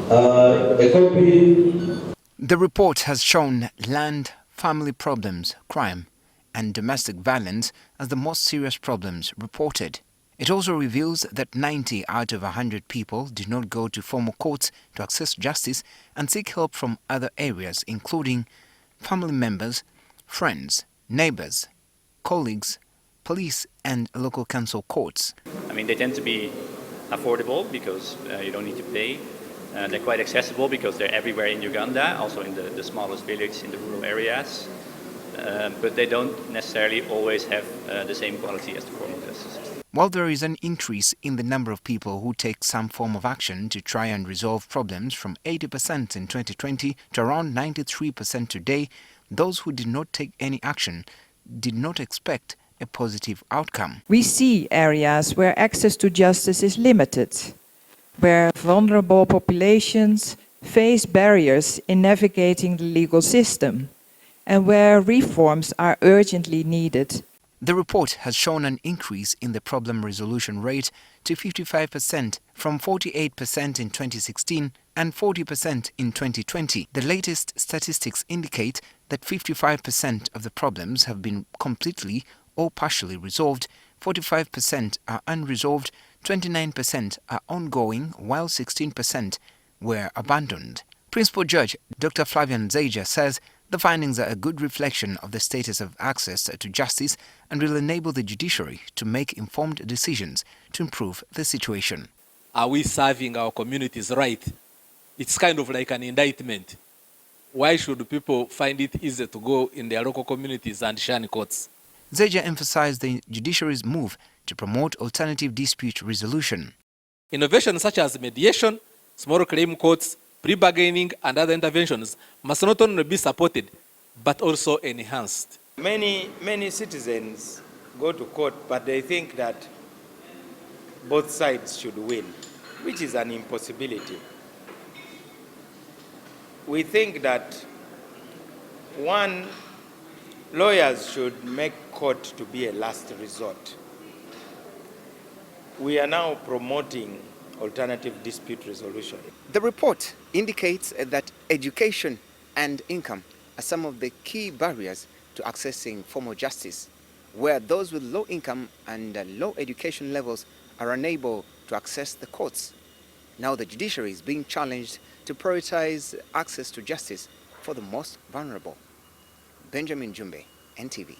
A copy. The report has shown land, family problems, crime, and domestic violence as the most serious problems reported. It also reveals that 90 out of 100 people did not go to formal courts to access justice and seek help from other areas, including family members, friends, neighbors, colleagues, police, and local council courts. I mean, they tend to be affordable because you don't need to pay. They're quite accessible because they're everywhere in Uganda, also in the smallest villages in the rural areas. But they don't necessarily always have the same quality as the formal justice. While there is an increase in the number of people who take some form of action to try and resolve problems from 80% in 2020 to around 93% today, those who did not take any action did not expect a positive outcome. We see areas where access to justice is limited, where vulnerable populations face barriers in navigating the legal system, and where reforms are urgently needed. The report has shown an increase in the problem resolution rate to 55% from 48% in 2016 and 40% in 2020. The latest statistics indicate that 55% of the problems have been completely or partially resolved, 45% are unresolved, 29% are ongoing, while 16% were abandoned. Principal Judge Dr. Flavian Zeja says the findings are a good reflection of the status of access to justice and will enable the judiciary to make informed decisions to improve the situation. Are we serving our communities right? It's kind of like an indictment. Why should people find it easy to go in their local communities and shun courts? Zeja emphasized the judiciary's move to promote alternative dispute resolution. Innovations such as mediation, small claim courts, pre-bargaining and other interventions must not only be supported, but also enhanced. Many citizens go to court, but they think that both sides should win, which is an impossibility. We think that, one, lawyers should make court to be a last resort. We are now promoting alternative dispute resolution. The report indicates that education and income are some of the key barriers to accessing formal justice, where those with low income and low education levels are unable to access the courts. Now the judiciary is being challenged to prioritize access to justice for the most vulnerable. Benjamin Jumbe, NTV.